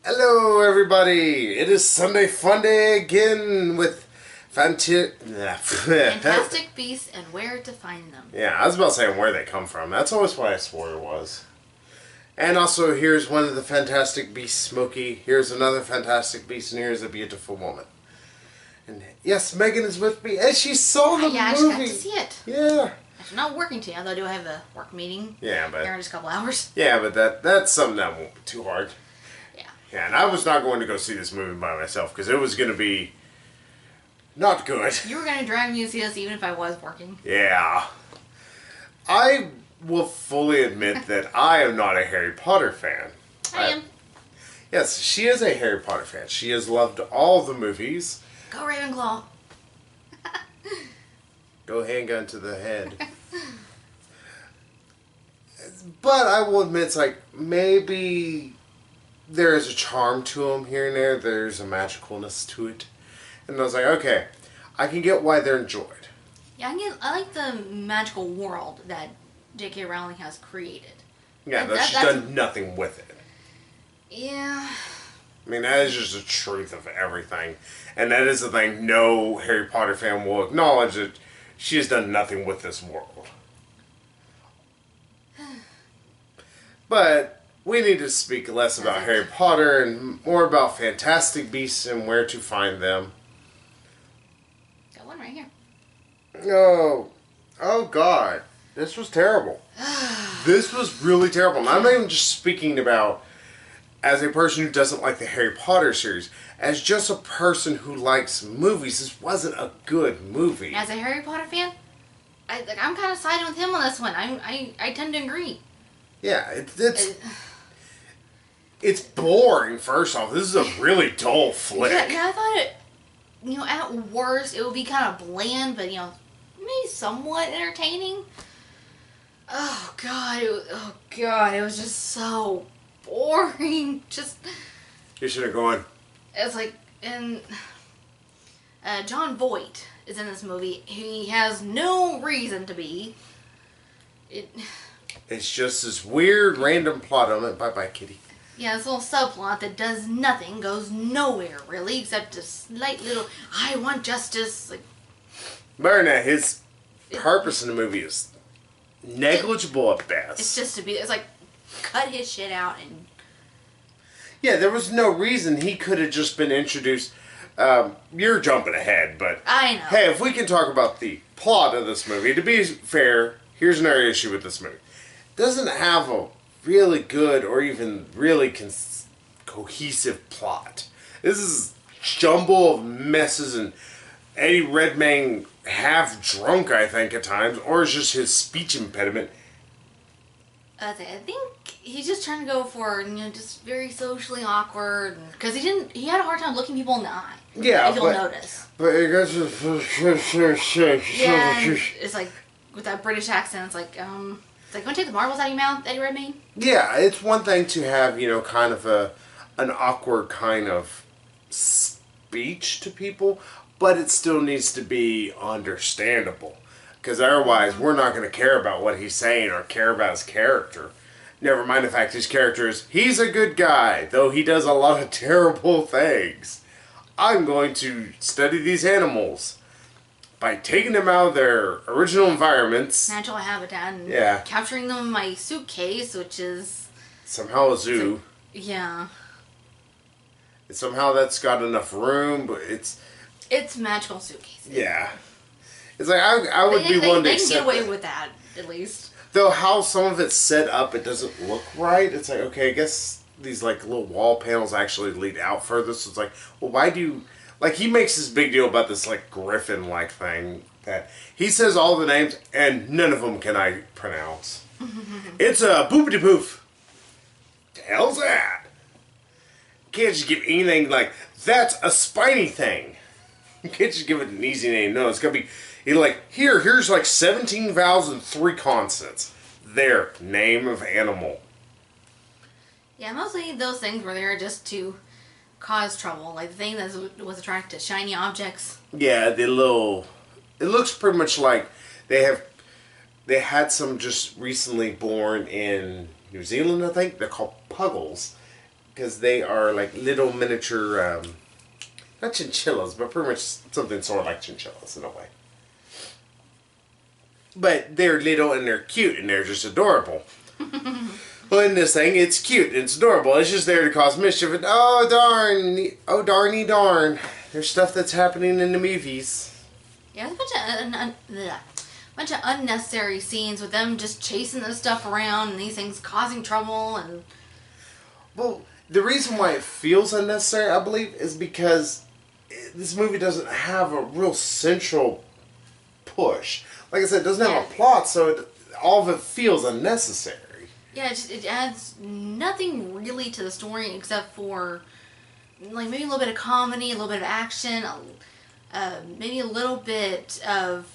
Hello, everybody! It is Sunday Funday again with Fantastic beasts and where to find them. Yeah, I was about saying where they come from. That's always what I swore it was. And also, here's one of the fantastic beasts, Smokey. Here's another fantastic beast, and here's a beautiful woman. And yes, Megan is with me, and she saw the movie. I just got to see it. Yeah. I'm not working today, although I do have a work meeting. Yeah, but here in just a couple hours. Yeah, but that's something that won't be too hard. Yeah. Yeah, and I was not going to go see this movie by myself because it was going to be not good. You were going to drive me to see this even if I was working. Yeah. I will fully admit that I am not a Harry Potter fan. I am. Yes, she is a Harry Potter fan. She has loved all the movies. Go Ravenclaw. Go handgun to the head. But I will admit, it's like, maybe there is a charm to them here and there. There's a magicalness to it. And I was like, okay, I can get why they're enjoyed. Yeah, I like the magical world that J.K. Rowling has created. Yeah, she's done nothing with it. Yeah. I mean, that is just the truth of everything. And that is the thing, no Harry Potter fan will acknowledge that she has done nothing with this world. But we need to speak less about Harry Potter and more about fantastic beasts and where to find them. Got one right here. Oh God. This was terrible. This was really terrible. And I'm not even just speaking about as a person who doesn't like the Harry Potter series. As just a person who likes movies, this wasn't a good movie. As a Harry Potter fan, I'm kind of siding with him on this one. I tend to agree. Yeah, it's boring, first off. This is a really dull flick. Yeah, I thought it, at worst, it would be kind of bland, but, maybe somewhat entertaining. Oh, God. It was just so boring. You should have gone. It's like, and John Voight is in this movie. He has no reason to be. It's just this weird, random plot on it. Bye-bye, kitty. Yeah, this little subplot that does nothing, goes nowhere, really, except a slight little, I want justice. Marina, his purpose in the movie is negligible at best. It's like, cut his shit out and... Yeah, there was no reason he could have just been introduced. You're jumping ahead, but... I know. Hey, if we can talk about the plot of this movie, to be fair, here's another issue with this movie. It doesn't have a really good or even really cohesive plot. This is a jumble of messes and Eddie Redmayne half drunk, I think, at times, or it's just his speech impediment. I think he's just trying to go for, just very socially awkward, because he had a hard time looking people in the eye. Yeah, if you'll notice. But it goes yeah, it's like, with that British accent, it's like, want to take the marbles out of your mouth, Eddie Redmayne? Yeah, it's one thing to have, kind of an awkward kind of speech to people, but it still needs to be understandable. Because otherwise, we're not going to care about what he's saying or care about his character. Never mind the fact his character he's a good guy, though he does a lot of terrible things. I'm going to study these animals by taking them out of their original environments. Natural habitat. And capturing them in my suitcase, which is... somehow a zoo. Yeah. And somehow that's got enough room, but it's... It's magical suitcase. Yeah. It's like, I would be willing to accept they can get away with that, at least. Though how some of it's set up, it doesn't look right. It's like, okay, I guess these little wall panels actually lead out further. So it's like, well, why do you... he makes this big deal about this, griffin-like thing. That he says all the names, and none of them can I pronounce. It's a boopity-poof. The hell's that? You can't just give anything that's a spiny thing. You can't just give it an easy name. No, it's going to be... here's 17 vowels and 3 consonants. There, name of animal. Yeah, mostly those things were there just to cause trouble. Like the thing that was attracted to shiny objects. Yeah, it looks pretty much like they had some just recently born in New Zealand, I think. They're called puggles. because they are like little miniature, not chinchillas, but pretty much something sort of like chinchillas in a way. But they're little and they're cute and they're just adorable. Well, in this thing, it's cute and it's adorable. It's just there to cause mischief. And oh darny darn, there's stuff that's happening in the movies. Yeah, there's a bunch of unnecessary scenes with them just chasing this stuff around and these things causing trouble and. Well, the reason why it feels unnecessary, I believe, is because this movie doesn't have a real central push. Like I said, it doesn't have a plot, so all of it feels unnecessary. Yeah, it adds nothing really to the story except for like maybe a little bit of comedy, a little bit of action, maybe a little bit of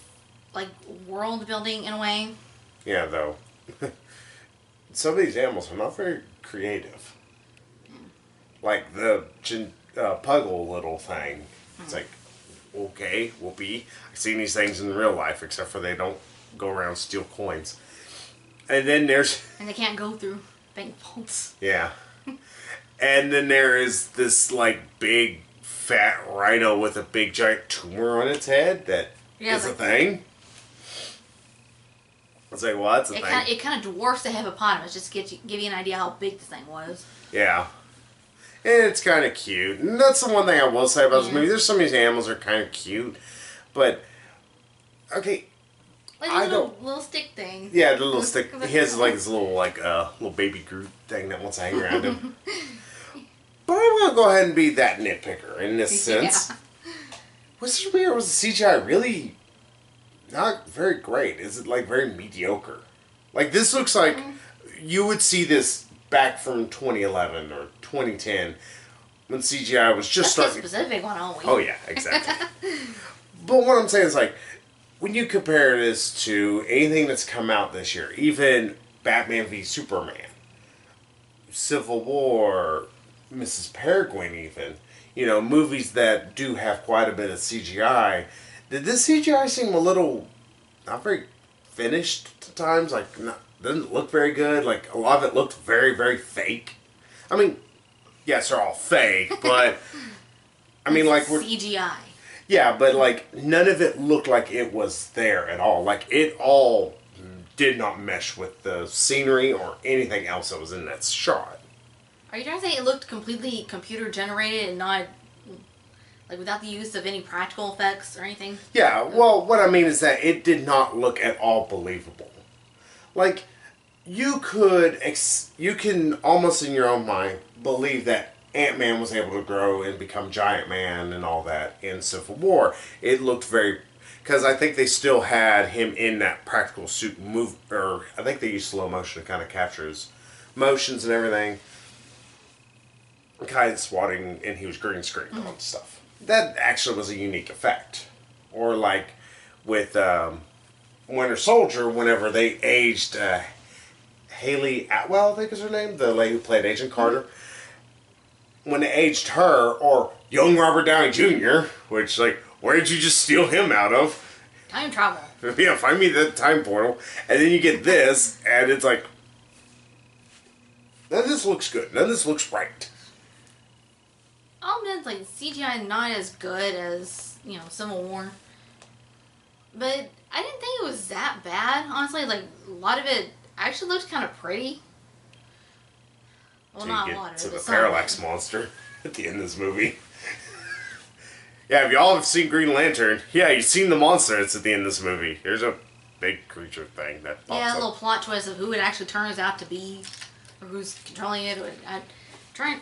like world building in a way. Yeah, though. Some of these animals are not very creative. Like the puggle little thing. It's like, okay, whoopee. I've seen these things in real life, except for they don't go around steal coins. And then there's... And they can't go through bank vaults. Yeah. And then there is this, like, big, fat rhino with a big, giant tumor on its head that is a thing. It's like, well, that's a thing. It kind of dwarfs the hippopotamus, just to give you an idea how big this thing was. Yeah. And it's kind of cute. And that's the one thing I will say about this movie. There's some of these animals that are kind of cute. But, okay... Like a little stick thing. Yeah, the little stick. He has like his little little baby Groot thing that wants to hang around him. But I'm gonna go ahead and be that nitpicker in this sense. Yeah. Was it weird? Was the CGI really not very great? Is it like very mediocre? Like this looks like you would see this back from 2011 or 2010 when CGI was just starting. That's a specific one, aren't we? Oh yeah, exactly. But what I'm saying is like. When you compare this to anything that's come out this year, even Batman v Superman, Civil War, Mrs. Peregrine even, you know, movies that do have quite a bit of CGI, did this CGI seem a little, not very finished at times? Like, doesn't look very good? Like, a lot of it looked very, very fake. I mean, yes, they're all fake, but, I mean, like, we're... CGI. Yeah, but, like, none of it looked like it was there at all. Like, it all did not mesh with the scenery or anything else that was in that shot. Are you trying to say it looked completely computer-generated and not, like, without the use of any practical effects or anything? Yeah, well, what I mean is that it did not look at all believable. Like, you can almost in your own mind believe that Ant-Man was able to grow and become Giant Man and all that in Civil War. It looked very... Because I think they still had him in that practical suit or I think they used slow motion to kind of capture his motions and everything. Kind of swatting, and he was green screened on stuff. That actually was a unique effect. Or like with Winter Soldier, whenever they aged Haley Atwell, I think is her name, the lady who played Agent Carter. When they aged her, or young Robert Downey Jr., which, like, where did you just steal him out of? Time travel. Yeah, find me the time portal. And then you get this, and it's like, none of this looks good. None of this looks right. I'll admit, like, CGI not as good as, you know, Civil War. But I didn't think it was that bad, honestly. Like, a lot of it actually looked kind of pretty. Well, not a lot of it. To the Parallax monster at the end of this movie. Yeah, if y'all have seen Green Lantern, yeah, you've seen the monster that's at the end of this movie. There's a big creature thing that pops up. A little plot twist of who it actually turns out to be, or who's controlling it. I kind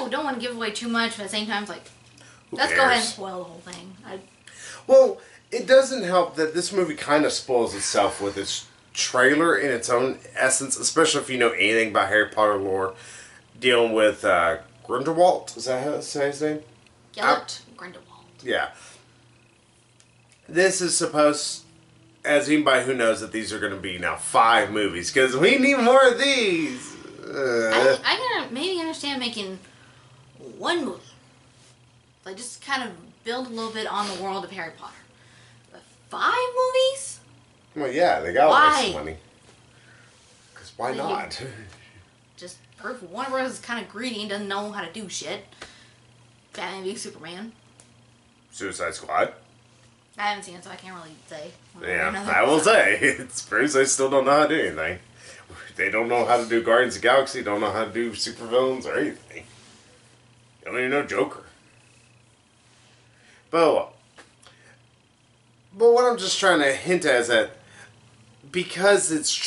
of don't want to give away too much, but at the same time, it's like, let's go ahead and spoil the whole thing. Well, it doesn't help that this movie kind of spoils itself with its trailer in its own essence, especially if you know anything about Harry Potter lore, dealing with Grindelwald. Is that how to say his name? Gellert Grindelwald. Yeah. This is supposed, as anybody who knows that these are going to be now 5 movies, because we need more of these. I can maybe understand making 1 movie. Like, just kind of build a little bit on the world of Harry Potter. But 5 movies? Well, yeah, they got to waste money. Because why not? just proof Warner Bros. Is kind of greedy and doesn't know how to do shit. Batman v Superman. Suicide Squad. I haven't seen it, so I can't really say. Yeah, I will say. It's proves they still don't know how to do anything. They don't know how to do Guardians of the Galaxy, don't know how to do supervillains or anything. They don't even know Joker. But what I'm just trying to hint at is that because it's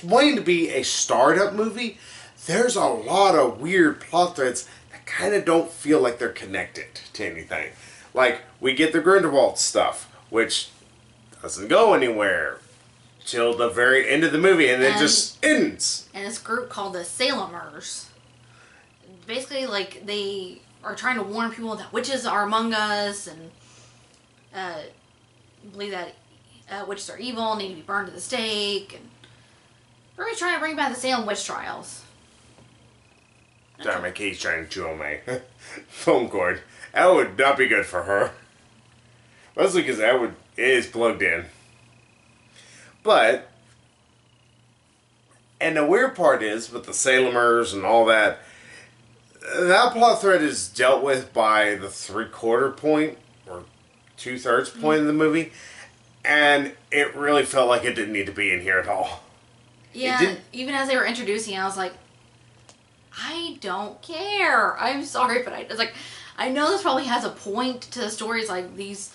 wanting to be a startup movie, there's a lot of weird plot threads that kind of don't feel like they're connected to anything. Like, we get the Grindelwald stuff, which doesn't go anywhere till the very end of the movie, and it just ends. And this group called the Salemers. Basically, like, they are trying to warn people that witches are among us, and believe that witches are evil, need to be burned to the stake, and they're always trying to bring back the Salem witch trials. Sorry, my kid's trying to chew on my phone cord. That would not be good for her. Mostly because it is plugged in. But, and the weird part is, with the Salemers and all that, that plot thread is dealt with by the 3/4 point, or 2/3 point of the movie, and it really felt like it didn't need to be in here at all. Yeah, even as they were introducing it, I was like, I don't care. I'm sorry, but I know this probably has a point to the stories. Like, these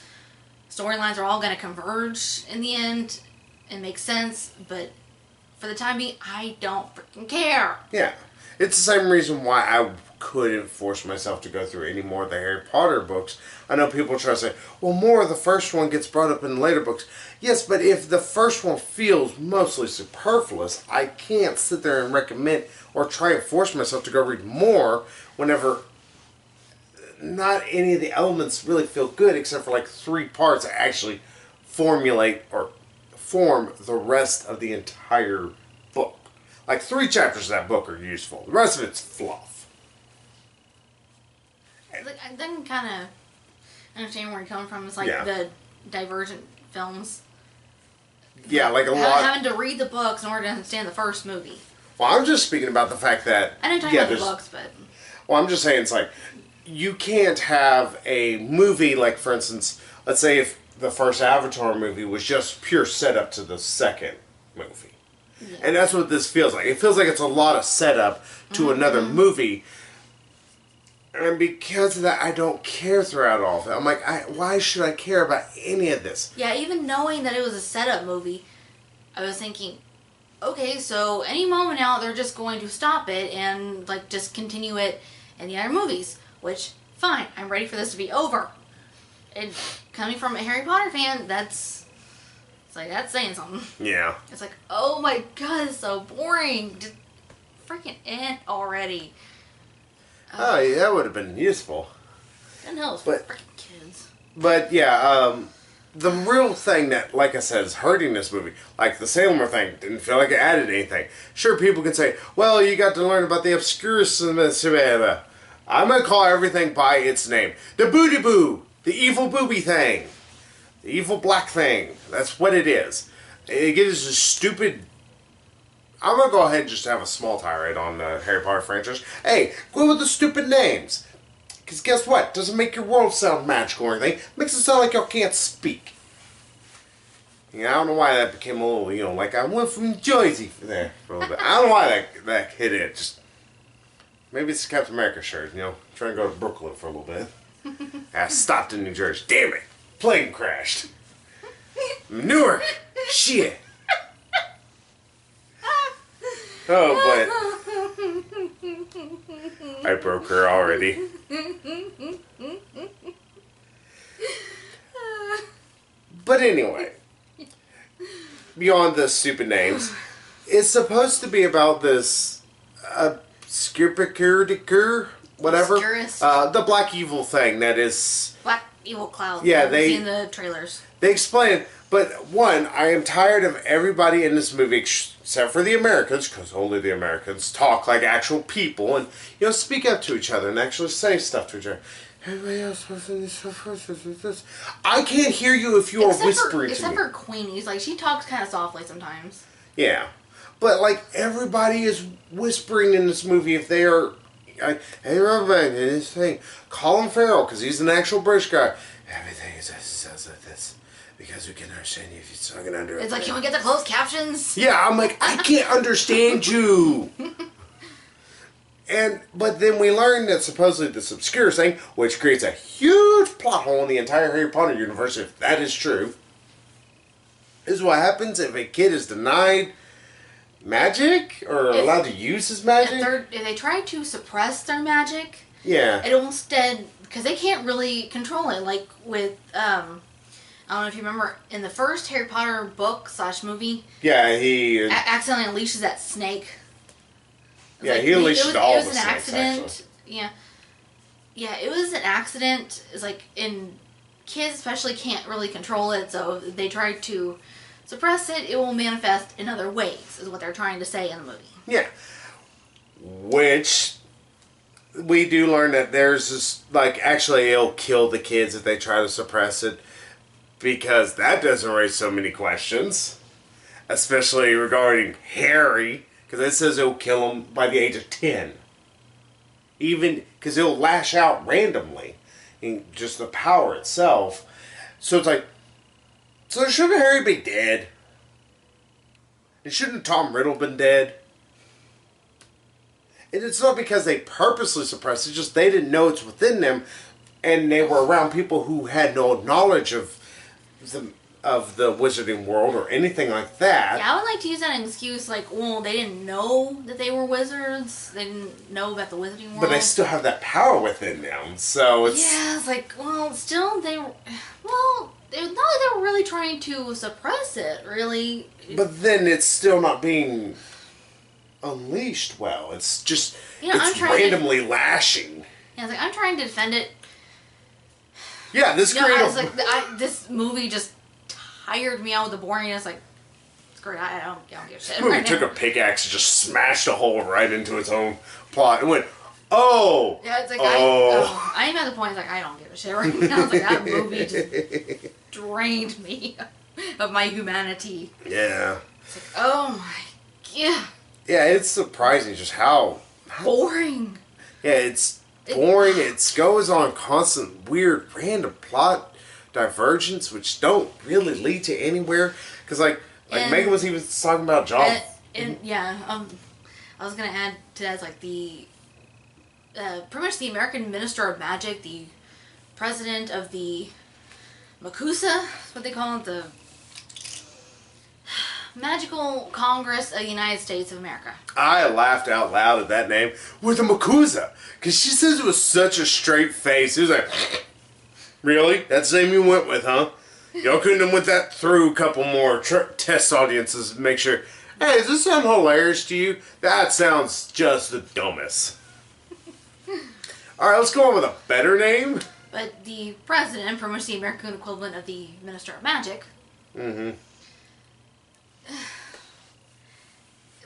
storylines are all going to converge in the end and make sense, but for the time being, I don't freaking care. Yeah. It's the same reason why I couldn't force myself to go through any more of the Harry Potter books. I know people try to say, well, more of the first one gets brought up in the later books. Yes, but if the first one feels mostly superfluous, I can't sit there and recommend or try and force myself to go read more whenever not any of the elements really feel good, except for like 3 parts that actually formulate or form the rest of the entire book. Like 3 chapters of that book are useful. The rest of it's fluff. I then kind of understand where you're coming from. It's like the Divergent films. Yeah, like a lot. Having to read the books in order to understand the first movie. Well, I'm just speaking about the fact that... I know you're talking about the books, but... Well, I'm just saying it's like, you can't have a movie, like, for instance, let's say if the first Avatar movie was just pure setup to the second movie. Yeah. And that's what this feels like. It feels like it's a lot of setup to another movie. And because of that, I don't care throughout all of it. I'm like, why should I care about any of this? Yeah, even knowing that it was a setup movie, I was thinking, okay, so any moment now they're just going to stop it and like just continue it in the other movies. Which, fine, I'm ready for this to be over. And coming from a Harry Potter fan, that's saying something. Yeah. It's like, oh my god, it's so boring. Just freaking end already. Oh, yeah, that would have been useful. And hell, it's for freaking kids. But yeah, the real thing that, like I said, is hurting this movie, like the Sailor thing, didn't feel like it added anything. Sure, people can say, well, you got to learn about the obscurus. I'm going to call everything by its name. The Booty Boo, the evil booby thing, the evil black thing. That's what it is. It gives a stupid... I'm going to go ahead and just have a small tirade on the Harry Potter franchise. Hey, go with the stupid names. Because guess what? Doesn't make your world sound magical or anything. Makes it sound like y'all can't speak. I don't know why that became a little, like I went from Jersey there for a little bit. I don't know why that hit it. Just maybe it's a Captain America shirt, trying to go to Brooklyn for a little bit. I stopped in New Jersey. Damn it. Plane crashed. Newark. Shit. Oh, but I broke her already. But anyway, beyond the stupid names, it's supposed to be about this Skirpicurdikur, whatever. The black evil thing that is... Black evil cloud. Yeah, they... seen the trailers. They explain it, but one, I am tired of everybody in this movie, except for the Americans, because only the Americans talk like actual people and, speak up to each other and actually say stuff to each other. Everybody else was in this. I can't hear you if you are whispering to me. Except for Queenie. Like, she talks kind of softly sometimes. Yeah. But, like, everybody is whispering in this movie if they are... Hey, everybody, this thing. Colin Farrell, because he's an actual British guy. Everything sounds like this. Because we can understand you if you're talking under It's like, can we get the closed captions? Yeah, I'm like, I can't understand you. But then we learn that supposedly this obscure thing, which creates a huge plot hole in the entire Harry Potter universe, if that is true, is what happens if a kid is denied magic or allowed to use his magic. If they try to suppress their magic, yeah, it will instead, because they can't really control it. Like with, I don't know if you remember, in the first Harry Potter book / movie, yeah, he accidentally unleashes that snake. Yeah, like, he unleashed all the snakes. It was an accident. Actually. Yeah, it was an accident. It's like, kids especially can't really control it, so if they try to suppress it, it will manifest in other ways, is what they're trying to say in the movie. Yeah. Which, we do learn that there's this, like, actually it'll kill the kids if they try to suppress it, because that doesn't raise so many questions, especially regarding Harry, because it says it'll kill him by the age of 10. Even, because it'll lash out randomly, in just the power itself. So it's like, so shouldn't Harry be dead? And shouldn't Tom Riddle been dead? And it's not because they purposely suppressed it, just they didn't know it's within them, and they were around people who had no knowledge of the wizarding world or anything like that. Yeah, I would like to use that excuse, like, well, they didn't know that they were wizards. They didn't know about the wizarding world. But they still have that power within them, so it's... Yeah, it's like, well, still, it's not like they were really trying to suppress it, really. But then it's still not being unleashed well. It's just, it's randomly lashing. Yeah, it's like, I'm trying to defend it. Yeah, this this movie just tired me out with the boringness. Like, screw it, I don't give a shit. This movie took a pickaxe and just smashed a hole right into its own plot and went, oh! Yeah, it's like, I am at the point, it's like, I don't give a shit right now. It's like, that movie just drained me of my humanity. Yeah. It's like, oh my god. Yeah, it's surprising just how boring. Yeah, it's boring. It goes on constant, weird, random plot divergence, which don't really lead to anywhere. Because, like Megan was even talking about John. I was going to add to that, like, pretty much the American Minister of Magic, the president of the MACUSA, what they call it, the Magical Congress of the United States of America. I laughed out loud at that name. With the MACUSA. Because she says it with such a straight face. It was like, really? That's the name you went with, huh? Y'all couldn't have went that through a couple more test audiences to make sure, hey, does this sound hilarious to you? That sounds just the dumbest. Alright, let's go on with a better name. But the president, pretty much the American equivalent of the Minister of Magic. Mm-hmm.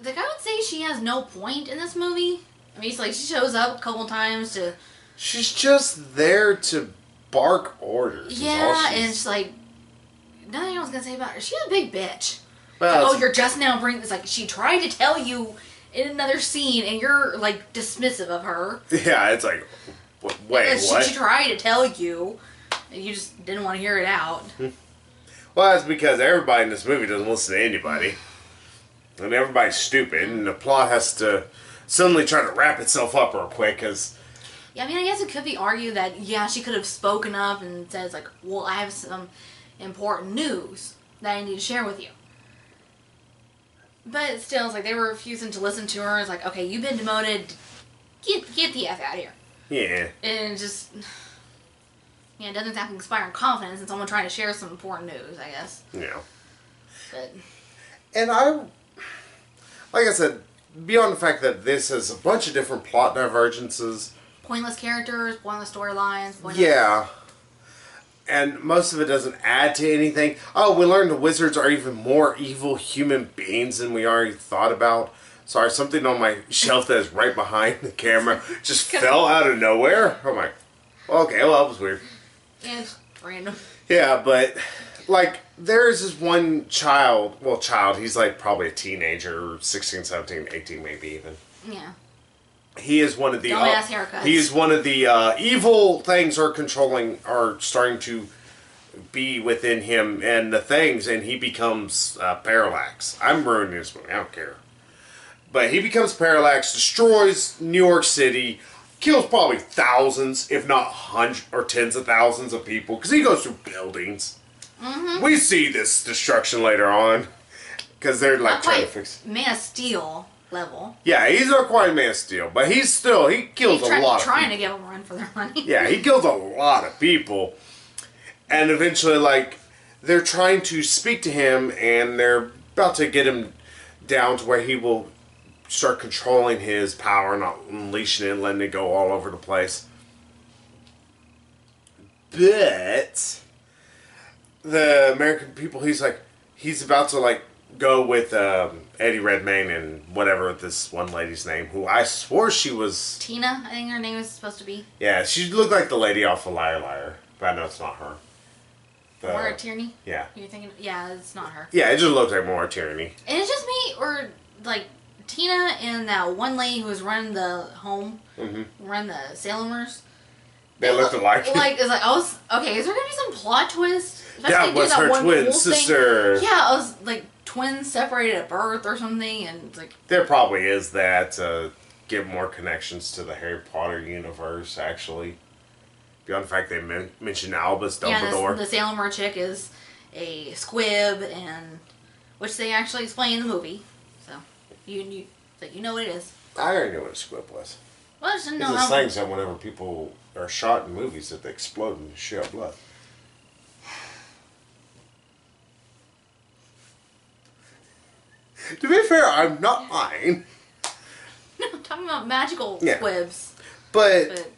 Like, I would say she has no point in this movie. I mean, it's like, she shows up a couple times to... She's just there to bark orders. Yeah, and it's like... Nothing I was going to say about her. She's a big bitch. Well, like, oh, you're just now bringing... It's like, she tried to tell you in another scene, and you're, like, dismissive of her. Yeah, it's like, wait, what? She tried to tell you, and you just didn't want to hear it out. Well, that's because everybody in this movie doesn't listen to anybody. And everybody's stupid, and the plot has to suddenly try to wrap itself up real quick, because... Yeah, I mean, I guess it could be argued that, yeah, she could have spoken up and says, like, well, I have some important news that I need to share with you. But still, it's like, they were refusing to listen to her. It's like, okay, you've been demoted. Get the F out of here. Yeah. And just... Yeah, it doesn't exactly inspire confidence in someone trying to share some important news, I guess. Yeah. But... And like I said, beyond the fact that this has a bunch of different plot divergences. Pointless characters, pointless storylines. Yeah. And most of it doesn't add to anything. Oh, we learned the wizards are even more evil human beings than we already thought about. Sorry, something on my shelf that is right behind the camera just fell out of nowhere. Oh my. Okay, well, that was weird. Yeah, it's random. Yeah, but, like, there's this one child, he's like probably a teenager, 16, 17, 18 maybe even. Yeah. He is one of the dumbass haircuts. He is one of the evil things are starting to be within him and the things, and he becomes Parallax. I'm ruining this movie, I don't care. But he becomes Parallax, destroys New York City, kills probably thousands, if not hundreds or tens of thousands of people, because he goes through buildings. Mm-hmm. We see this destruction later on, because they're like trying to fix Man of Steel level. Yeah, he's not quite Man of Steel, but he kills a lot of people. Trying to give them a run for their money. Yeah, he kills a lot of people. And eventually, like, they're trying to speak to him, and they're about to get him down to where he will start controlling his power, not unleashing it and letting it go all over the place. But the American people, he's about to, like, go with Eddie Redmayne and whatever this one lady's name, who I swore she was... Tina, I think her name is supposed to be. Yeah, she looked like the lady off of Liar Liar, but I know it's not her. Maura Tierney? Yeah. You're thinking, yeah, it's not her. Yeah, it just looks like Maura Tierney. And it's just me, or, like, Tina and that one lady who was running the home, run the Salemers. They looked alike. Is there gonna be some plot twist? That was her twin sister. Thing. Yeah, I was like, twins separated at birth or something, and it's like... There probably is that to give more connections to the Harry Potter universe, actually. Beyond the fact they mentioned Albus Dumbledore. Yeah, the Salemer chick is a squib, and which they actually explain in the movie. So, you know what it is. I already knew what a squib was. Well, I just didn't know how... things that whenever people are shot in movies that they explode and shit out blood. To be fair, I'm not lying. No, I'm talking about magical squibs. But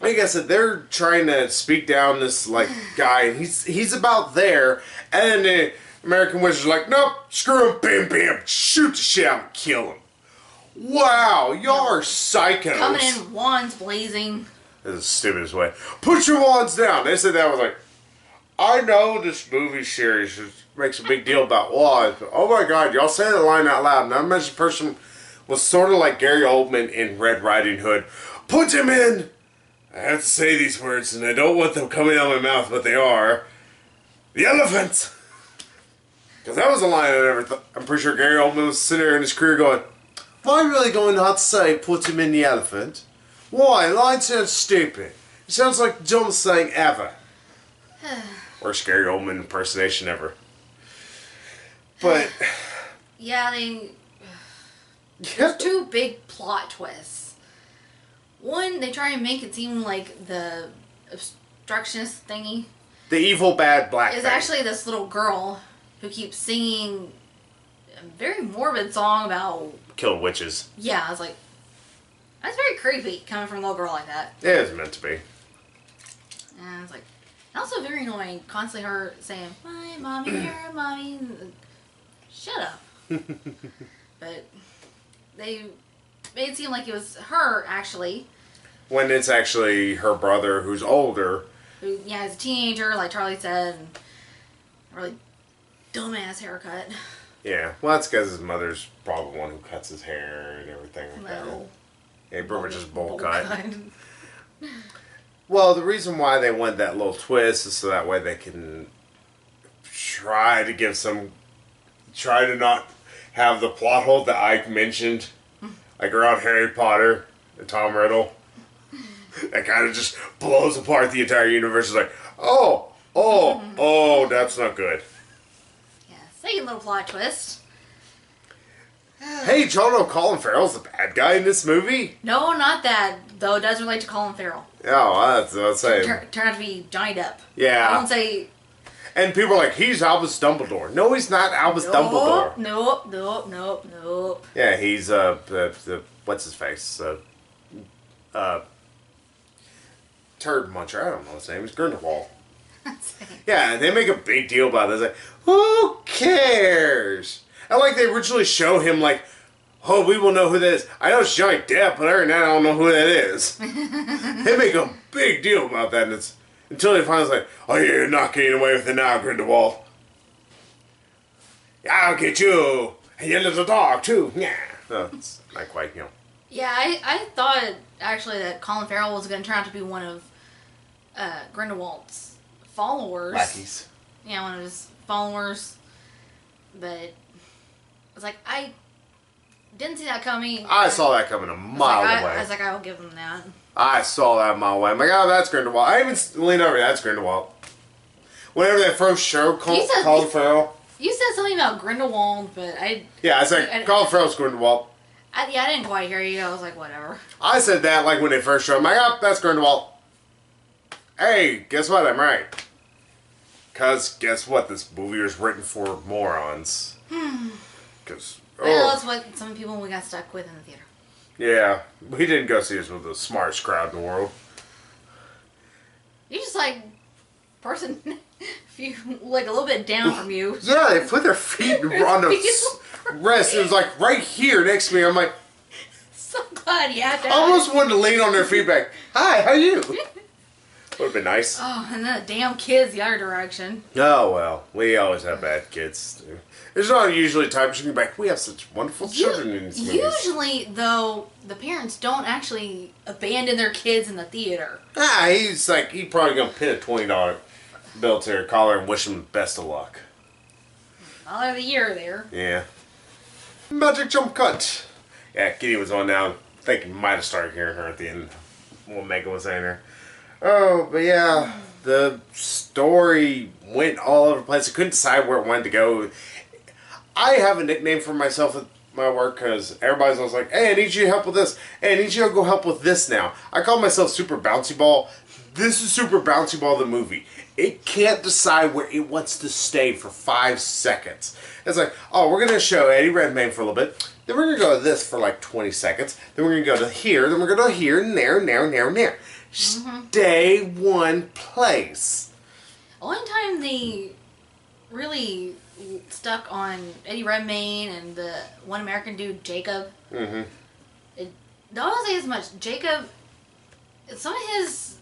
like I said, they're trying to speak down this like guy, and he's about there, and then the American wizard's like, nope, screw him, bam, bam, shoot the shit out and kill him. Wow, y'all are psychos. Coming in, wands blazing. This is the stupidest way. Put your wands down. They said that. I was like, I know this movie series makes a big deal about wands, but oh my god, y'all say the line out loud. And I imagine the person was sort of like Gary Oldman in Red Riding Hood. Put them in! I have to say these words, and I don't want them coming out of my mouth, but they are. The elephant! Because that was a line I never thought. I'm pretty sure Gary Oldman was sitting there in his career going, am I really going to have to say, put him in the elephant? Why? The line sounds stupid. It sounds like the dumbest thing ever. Worst Gary Oldman impersonation ever. But... yeah, there's two big plot twists. One, they try and make it seem like the obstructionist thingy. The evil bad black is actually this little girl who keeps singing a very morbid song about... killing witches. Yeah, I was like, that's very creepy coming from a little girl like that. Yeah, it's meant to be. And I was like, also very annoying, constantly her saying, my mommy, your mommy. Shut up. But they made it seem like it was her, actually. When it's actually her brother who's older. Who, yeah, is a teenager, like Charlie said, and a really dumbass haircut. Yeah, well, that's because his mother's probably the one who cuts his hair and everything like that. Yeah, he pretty much just bowl cut. Well, the reason why they want that little twist is so that way they can try to not have the plot hole that Ike mentioned, like around Harry Potter and Tom Riddle. That kind of just blows apart the entire universe. It's like, oh, that's not good. Yeah, second little plot twist. Hey, y'all know Colin Farrell's the bad guy in this movie? No, not that, though it does relate to Colin Farrell. Oh, that's what I'm saying. Turn out to be Johnny Depp. Yeah. I won't say... And people are like, he's Albus Dumbledore. No, he's not Albus Dumbledore. Nope. Yeah, he's, what's his face? Turd Muncher. I don't know his name. He's Grindelwald. Yeah, they make a big deal about this. Like, who cares? And like they originally show him like, oh, we will know who that is. I know it's Johnny Depp, but other than that, I don't know who that is. They make a big deal about that, and Until they finally like, oh, you're not getting away with it now, Grindelwald. I'll get you, and your little dog, too. Yeah. No, it's not quite, Yeah, I thought, actually, that Colin Farrell was going to turn out to be one of Grindelwald's followers. Lackeys. Yeah, one of his followers. But I was like, I didn't see that coming. I saw that coming a mile away. I was like, I will give them that. I saw that a mile away. I'm like, oh, that's Grindelwald. I even leaned over, that's Grindelwald. Whenever that first show, Colin Farrell. You said something about Grindelwald, but I... Yeah, I said, Colin Farrell's Grindelwald. I didn't quite hear you. I was like, whatever. I said that like when they first showed him. I'm like, oh, that's Grindelwald. Hey, guess what? I'm right. Because guess what? This movie was written for morons. Because... Well, that's what some people we got stuck with in the theater. Yeah, we didn't go see this with the smartest crowd in the world. You just like person, few like a little bit down from you. Yeah, they put their feet on the rest. It was like right here next to me. I'm like, so glad you had to. I almost wanted to lean on their feet back. Hi, how you? Would have been nice. Oh, and then the damn kids the other direction. Oh well, we always have bad kids. There's not usually times you can be like, we have such wonderful children in these movies. Usually, though, the parents don't actually abandon their kids in the theater. He's like, he probably gonna pin a $20 bill to her collar and wish him best of luck. $1 of the year there. Yeah. Magic jump cut. Yeah, Kitty was on now. I think you might have started hearing her at the end. What Megan was saying there. Oh, but yeah, the story went all over the place. I couldn't decide where it wanted to go. I have a nickname for myself at my work because everybody's always like, hey, I need you to help with this. Hey, I need you to go help with this now. I call myself Super Bouncy Ball. This is Super Bouncy Ball, the movie. It can't decide where it wants to stay for 5 seconds. It's like, oh, we're going to show Eddie Redmayne for a little bit. Then we're going to go to this for like 20 seconds. Then we're going to go to here. Then we're going to go here and there and there and there and there. Stay one place. One time they really stuck on Eddie Redmayne and the one American dude, Jacob. Don't say as much. Jacob, some of his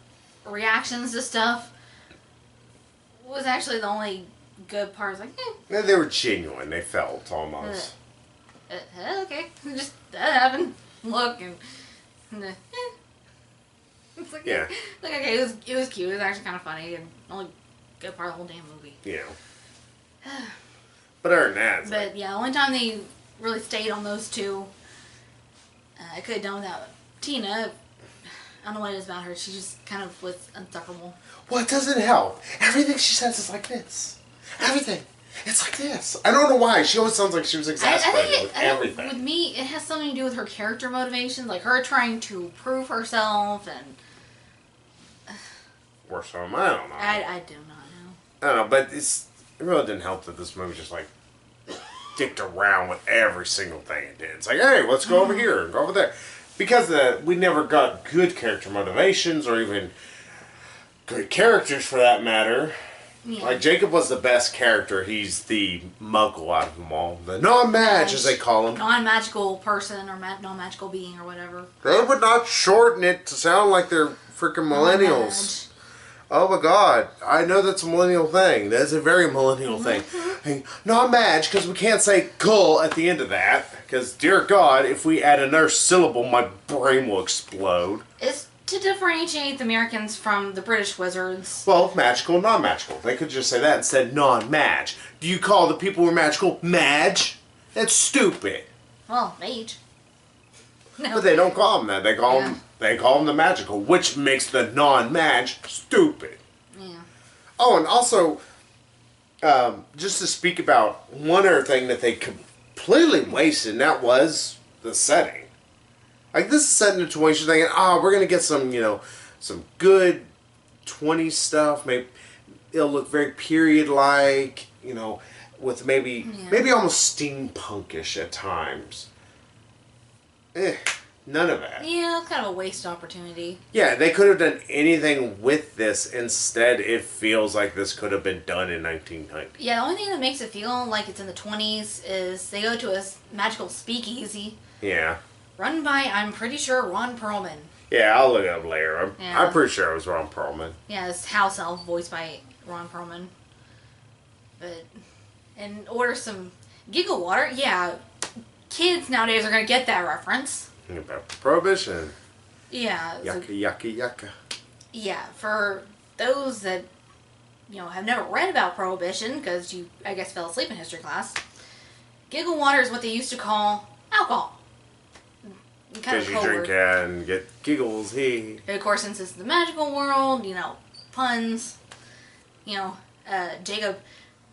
reactions to stuff was actually the only good part. Like, Yeah, they were genuine. They felt almost. Okay, just that happened. Look and it's like, yeah. Like, okay, it was cute. It was actually kind of funny and only good part of the whole damn movie. Yeah. But other than that, but yeah, the only time they really stayed on those two, I could have done without Tina. I don't know what it is about her. She just kind of was insufferable. Well, it doesn't help. Everything she says is like this. Everything. It's like this. I don't know why. She always sounds like she was exasperated with everything. With me, it has something to do with her character motivations, like her trying to prove herself and... Or some, I don't know. I do not know. I don't know, but it really didn't help that this movie just like dicked around with every single thing it did. It's like, hey, let's go over here and go over there. Because we never got good character motivations or even good characters for that matter. Yeah. Like, Jacob was the best character. He's the muggle out of them all. The non-mag, as they call him. Non-magical person or non-magical being or whatever. They would not shorten it to sound like they're freaking millennials. Oh my god. I know that's a millennial thing. That's a very millennial thing. Hey, non-mag, because we can't say "gull" at the end of that. Because, dear God, if we add another syllable, my brain will explode. It's to differentiate the Americans from the British wizards. Well, magical, non-magical. They could just say that instead, non-mag. Do you call the people who are magical mag? That's stupid. Well, mage. No. But they don't call them that. They call them the magical, which makes the non-mag stupid. Yeah. Oh, and also, just to speak about one other thing that they completely wasted, and that was the setting. Like, this is set in a 20s, you're thinking, we're going to get some, some good 20s stuff. Maybe it'll look very period-like, with maybe almost steampunkish at times. None of that. Yeah, it's kind of a waste opportunity. Yeah, they could have done anything with this. Instead, it feels like this could have been done in 1990. Yeah, the only thing that makes it feel like it's in the 20s is they go to a magical speakeasy. Yeah. Run by, I'm pretty sure, Ron Perlman. Yeah, I'll look it up later. Yeah. I'm pretty sure it was Ron Perlman. Yeah, it's house elf voiced by Ron Perlman. But, and order some giggle water. Yeah, kids nowadays are going to get that reference. About Prohibition. Yeah. Yucca, yucca, yucca. Yeah, for those that, have never read about Prohibition, because you, I guess, fell asleep in history class, giggle water is what they used to call alcohol. Because you drink and get giggles, hey. Of course, since it's the magical world, puns, Jacob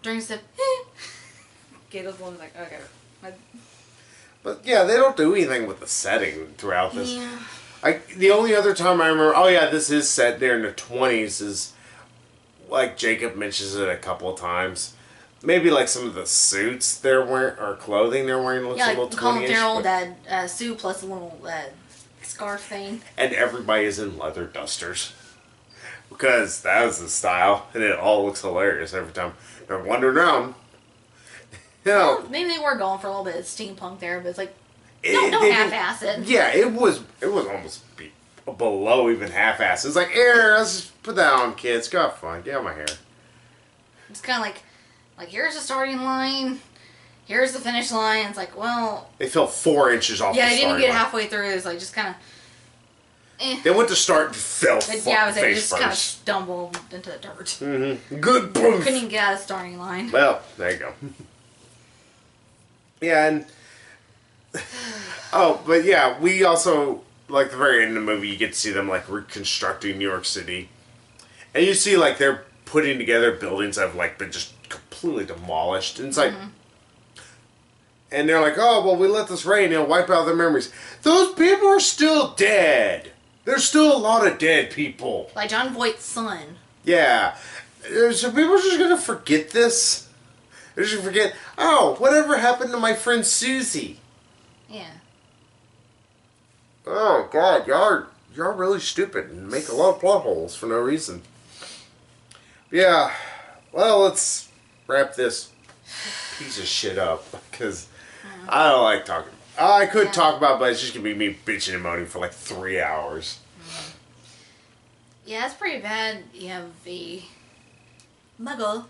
drinks the giggles, one's like, okay. But yeah, they don't do anything with the setting throughout this. Yeah. The only other time I remember, oh yeah, this is set there in the 20s, is like Jacob mentions it a couple of times. Maybe like some of the suits they're wearing or clothing they're wearing looks a little 20ish. Colin Farrell, that suit plus a little scarf thing. And everybody is in leather dusters. Because that was the style, and it all looks hilarious every time they're wandering around. Well, maybe they were going for a little bit of steampunk there, but it's like, don't half-ass it. Yeah, it was almost below even half-ass. It's like, here, let's just put that on, kids. Go have fun. Get out my hair. It's kind of like, here's the starting line, here's the finish line. It's like, well... They fell 4 inches off the starting line. Yeah, they didn't get halfway through. It was like, just kind of... They went to start and fell they just kind of stumbled into the dirt. Mm-hmm. Good boom. Couldn't even get out of the starting line. Well, there you go. Yeah, and... Oh, but yeah, we also, like, the very end of the movie, you get to see them, like, reconstructing New York City. And you see, like, they're putting together buildings that have, like, been just completely demolished. And it's like... And they're like, oh, well, we let this rain, wipe out their memories. Those people are still dead. There's still a lot of dead people. Like John Voight's son. Yeah. So people are just going to forget this? They're just going to forget, oh, whatever happened to my friend Susie? Yeah. Oh, God, y'all really stupid and make a lot of plot holes for no reason. Yeah. Well, let's wrap this piece of shit up, because I don't like talking. I could talk about it, but it's just going to be me bitching and moaning for like 3 hours. Yeah, it's pretty bad. You have a muggle.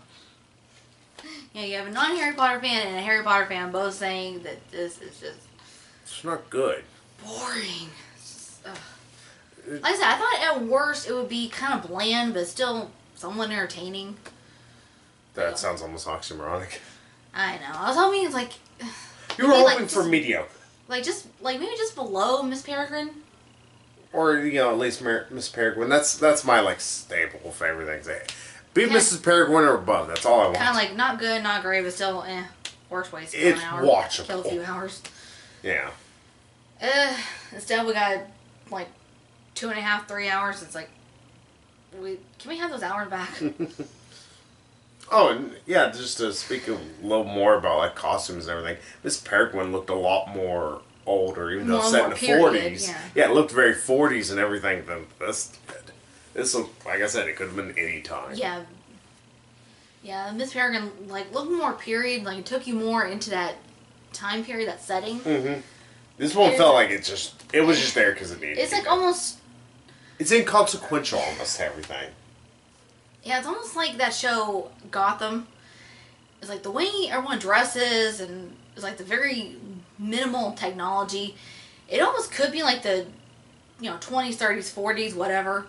Yeah, you have a non-Harry Potter fan and a Harry Potter fan both saying that this is just... It's not good. Boring. Like I said, I thought at worst it would be kind of bland, but still somewhat entertaining. That sounds almost oxymoronic. I know. I was hoping it's like... You were hoping for mediocre. Maybe just below Miss Peregrine. Or, at least Miss Peregrine. That's my, like, staple for everything. Be Mrs. Peregrine or above. That's all I want. Kind of like, not good, not great, but still, worst way to kill it's an hour. Watchable. Kill a few hours. Yeah. Instead we got, like, 2.5, 3 hours. It's like, can we have those hours back? Oh, and yeah, just to speak a little more about, like, costumes and everything, Miss Peregrine looked a lot more older, even though it's set in the 40s. Yeah, it looked very 40s and everything than this did. This looked, like I said, it could have been any time. Yeah. Yeah, Miss Peregrine, like, looked more period, like, it took you more into that time period, that setting. Mm-hmm. This one felt like it was just there because it needed It's like almost... It's inconsequential almost to everything. Yeah, it's almost like that show, Gotham. It's like the way everyone dresses and it's like the very minimal technology. It almost could be like the, 20s, 30s, 40s, whatever.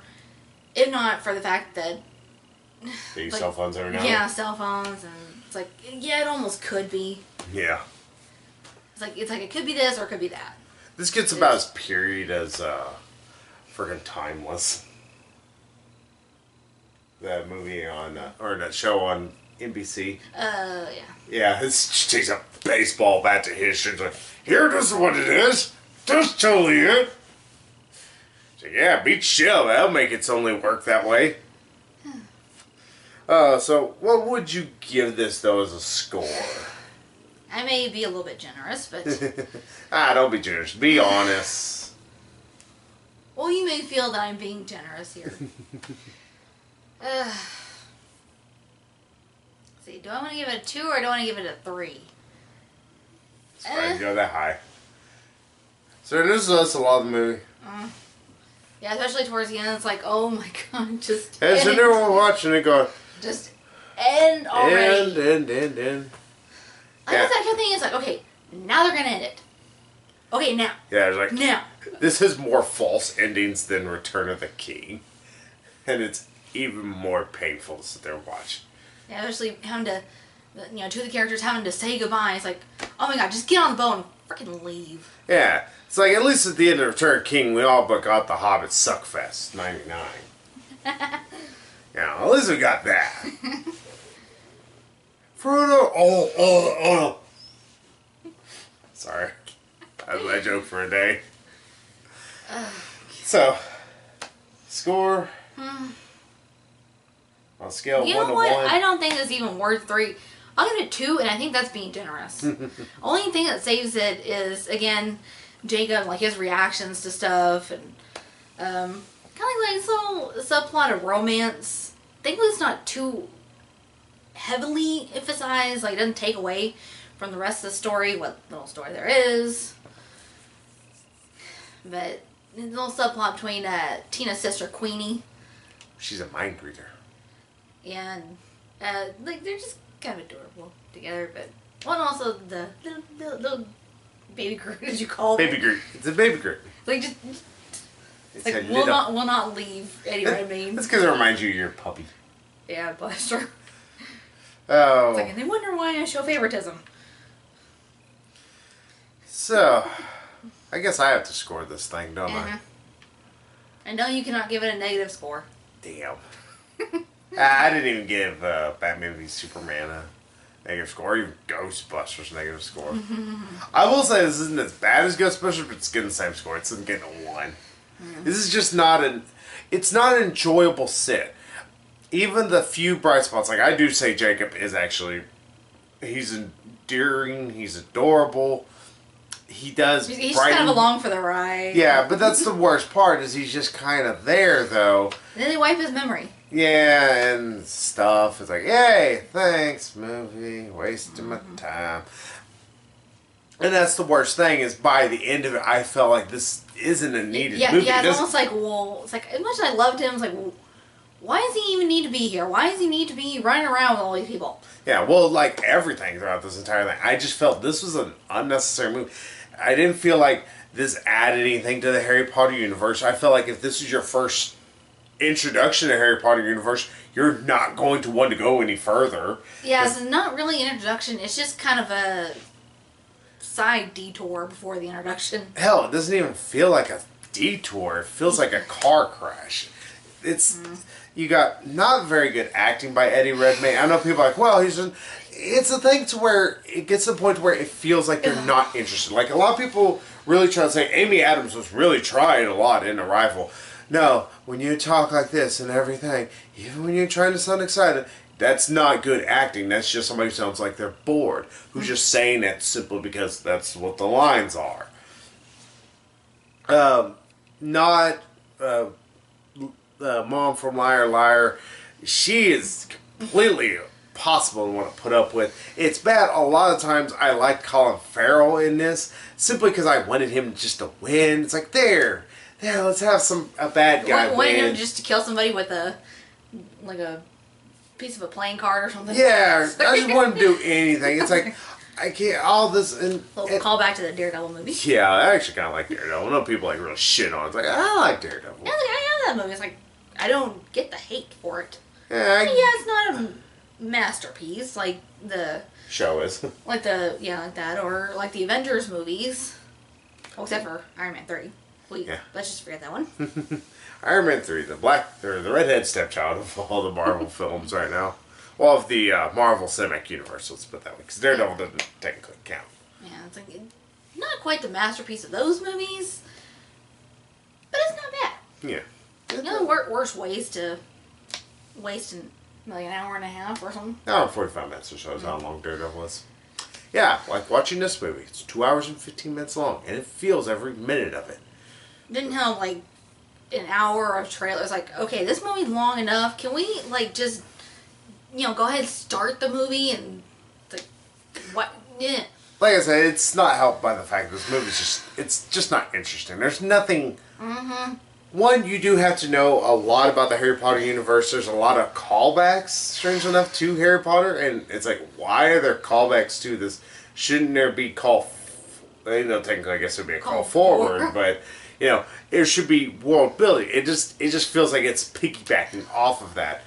If not for the fact that... They use cell phones every now and then. Yeah, cell phones. And it's like, yeah, it almost could be. Yeah. It's like it could be this or it could be that. This gets about as period as freaking Timeless. That movie on, or that show on NBC. Yeah. Yeah, she takes a baseball bat to his shit. Like, here, this is what it is. That's totally it. So yeah, beat shell. That'll make its only work that way. So what would you give this though as a score? I may be a little bit generous, but... Don't be generous. Be honest. Well, you may feel that I'm being generous here. See, do I want to give it a 2 or do I want to give it a 3? It's fine, go that high. So this is us a lot of the movie. Yeah, especially towards the end, it's like, oh my god, just As end. everyone watching it going, Just end already. End. I guess that thing is like, okay, now they're gonna end it. Okay, now. Yeah, it's like, Now. this has more false endings than Return of the King. And it's even more painful to sit there and watch. Yeah, especially having to, two of the characters having to say goodbye. It's like, oh my god, just get on the boat and freaking leave. Yeah, it's like, at least at the end of Return of the King, we all but got the Hobbit Suckfest, 99. Yeah, at least we got that. Frodo, oh. Sorry. That was my joke for a day. So, score. On a scale of 1 to 1. I don't think it's even worth 3. I'll give it 2, and I think that's being generous. Only thing that saves it is, again, Jacob, like his reactions to stuff, and kind of like this little subplot of romance. Thankfully, it's not too heavily emphasized. Like, it doesn't take away from the rest of the story, what little story there is. But the little subplot between Tina's sister Queenie. She's a mind reader. And like they're just kind of adorable together. But one also the little baby Groot, as you call it. Baby Groot. It's a baby Groot. Like just like will not leave Eddie Redmayne. That's because it reminds you of your puppy. Yeah, bless her. Oh. It's like, and they wonder why I show favoritism. So, I guess I have to score this thing, don't I? And no, you cannot give it a negative score. Damn. I didn't even give Batman v Superman a negative score, or even Ghostbusters a negative score. I will say this isn't as bad as Ghostbusters, but it's getting the same score. It's getting a 1. This is just not it's not an enjoyable sit. Even the few bright spots, like I do say Jacob is actually, he's endearing, he's adorable. He does. He's just kind of along for the ride. Yeah, but that's the worst part is he's just kind of there though. And then they wipe his memory. Yeah, and stuff. It's like, yay, thanks, movie, wasting my time. And that's the worst thing is by the end of it, I felt like this isn't a needed movie. Yeah, it's almost like, well, it's like, as much as I loved him, it's like, well, why does he even need to be here? Why does he need to be running around with all these people? Yeah, well, like everything throughout this entire thing, I just felt this was an unnecessary movie. I didn't feel like this added anything to the Harry Potter universe. I felt like if this is your first introduction to Harry Potter universe, you're not going to want to go any further. Yeah, it's not really an introduction. It's just kind of a side detour before the introduction. Hell, it doesn't even feel like a detour. It feels like a car crash. It's you got not very good acting by Eddie Redmayne. I know people are like, well, it's a thing to where it gets to the point where it feels like they're not interested. Like a lot of people really try to say Amy Adams was really trying a lot in Arrival. No, when you talk like this and everything, even when you're trying to sound excited, that's not good acting. That's just somebody who sounds like they're bored, who's just saying that simply because that's what the lines are. Mom from Liar Liar, she is completely possible to want to put up with. It's bad. A lot of times I like Colin Farrell in this simply because I wanted him just to win. It's like there, let's have a bad guy win. Wanted him just to kill somebody with a piece of a playing card or something. Yeah, I just want him to do anything. It's like I can't all this and call back to the Daredevil movie. Yeah, I actually kind of like Daredevil. I know people like really shit on it. It's like I like Daredevil. Yeah, I have that movie. It's like I don't get the hate for it. Yeah, it's not a masterpiece like the show is. Like that, or like the Avengers movies. Oh, except for Iron Man 3. Let's just forget that one. Iron Man 3, the redhead stepchild of all the Marvel films right now. Well, of the Marvel Cinematic Universe, let's put that way, because Daredevil doesn't technically count. Yeah, it's like not quite the masterpiece of those movies, but it's not bad. Yeah. You know the worst ways to waste like an hour and a half or something? Hour and 45 minutes or so is how long Daredevil is. Yeah, like watching this movie. It's 2 hours and 15 minutes long, and it feels every minute of it. Didn't have like an hour of trailers. Like, okay, this movie's long enough. Can we like just go ahead and start the movie and like what? Yeah. like I said, it's not helped by the fact that this movie's it's just not interesting. There's nothing. Mm-hmm. One, you do have to know a lot about the Harry Potter universe. There's a lot of callbacks, strange enough, to Harry Potter, and it's like, why are there callbacks to this? Shouldn't there be technically I guess it would be a call forward, but it should be world building. It just feels like it's piggybacking off of that.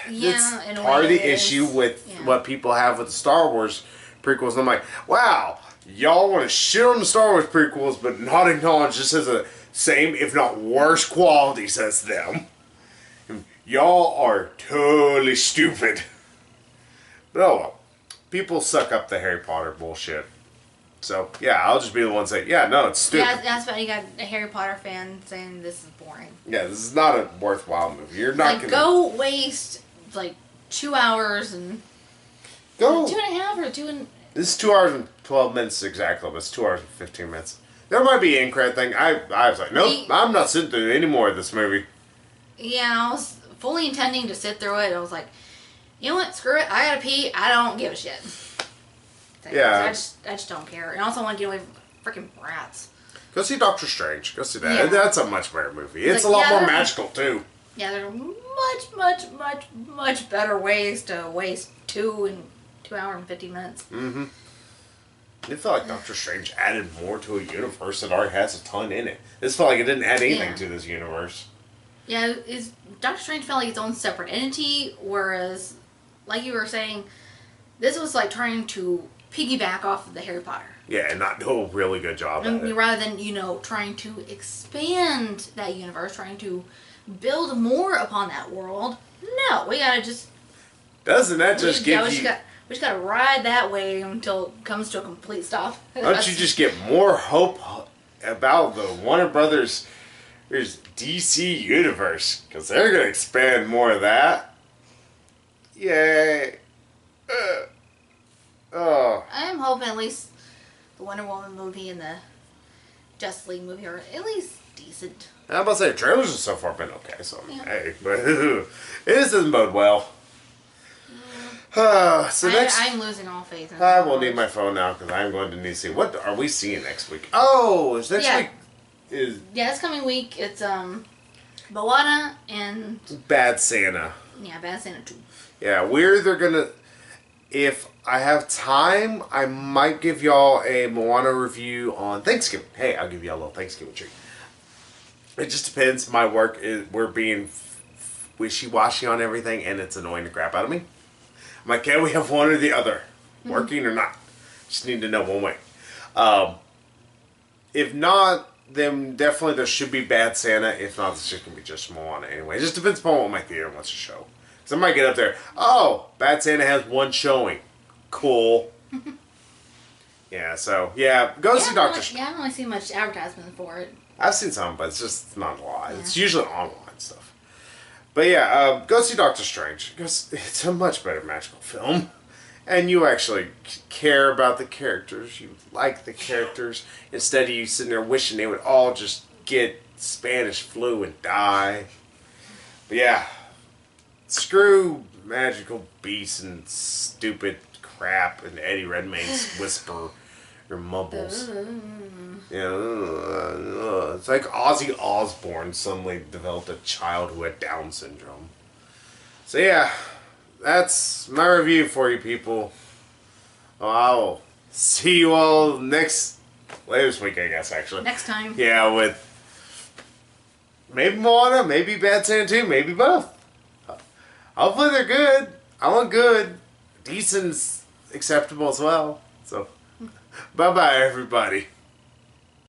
Yeah, it's part of the issue with what people have with the Star Wars prequels. And I'm like, wow, y'all want to shit on the Star Wars prequels, but not acknowledge this as a same, if not worse qualities as them. Y'all are totally stupid. But oh well. People suck up the Harry Potter bullshit. So, yeah, I'll just be the one saying, yeah, no, it's stupid. Yeah, that's why you got a Harry Potter fan saying this is boring. Yeah, this is not a worthwhile movie. You're not gonna... Go waste, 2 hours and... Go... 2.5 or 2 and... This is 2 hours and 12 minutes exactly, but it's 2 hours and 15 minutes. There might be an incred thing. I was like, nope, I'm not sitting through any more of this movie. Yeah, I was fully intending to sit through it. I was like, you know what, screw it, I gotta pee, I don't give a shit. Yeah. I just don't care. And I also want to get away from freaking rats. Go see Doctor Strange. Go see that. Yeah. That's a much better movie. It's a lot more magical, too. Yeah, there are much better ways to waste 2 hours and 50 minutes. Mm-hmm. It felt like Doctor Strange added more to a universe that already has a ton in it. This felt like it didn't add anything to this universe. Yeah, Doctor Strange felt like its own separate entity, whereas, like you were saying, this was like trying to piggyback off of the Harry Potter. Yeah, and not do a really good job at it. Rather than, trying to expand that universe, trying to build more upon that world. No, we gotta just... Doesn't that just give you... We just gotta ride that way until it comes to a complete stop. Don't you just get more hope about the Warner Brothers DC universe? Because they're gonna expand more of that. Yay. I'm hoping at least the Wonder Woman movie and the Justice League movie are at least decent. I'm about to say, the trailers have so far been okay, so hey, but it just doesn't bode well. I'm losing all faith in I will need my phone now because I'm going to need to see what are we seeing next week. Oh, is next week this coming week it's Moana and Bad Santa. Yeah, Bad Santa 2. Yeah, we're either gonna, if I have time, I might give y'all a Moana review on Thanksgiving. Hey, I'll give y'all a little Thanksgiving treat. It just depends. My work we're being wishy-washy on everything, and it's annoying the crap out of me. I'm like, can we have one or the other? Working or not? Just need to know one way. If not, then definitely there should be Bad Santa. If not, it's just going to be just Moana anyway. It just depends upon what my theater wants to show. Because I might get up there, oh, Bad Santa has one showing. Cool. Yeah, so, yeah, go see Doctor Strange. Yeah, I haven't really seen much advertisement for it. I've seen some, but it's just not a lot. Yeah. It's usually online stuff. But yeah, go see Doctor Strange. Because it's a much better magical film. And you actually care about the characters. You like the characters. Instead of you sitting there wishing they would all just get Spanish flu and die. But yeah, screw magical beasts and stupid crap and Eddie Redmayne's whisper or mumbles. Yeah, it's like Ozzy Osbourne suddenly developed a child who had Down syndrome. So yeah, that's my review for you people. I'll see you all this week, I guess, actually. Next time. Yeah, with maybe Moana, maybe Bad Santa 2, maybe both. Hopefully they're good. I want good. Decent's acceptable as well. So, bye-bye, everybody.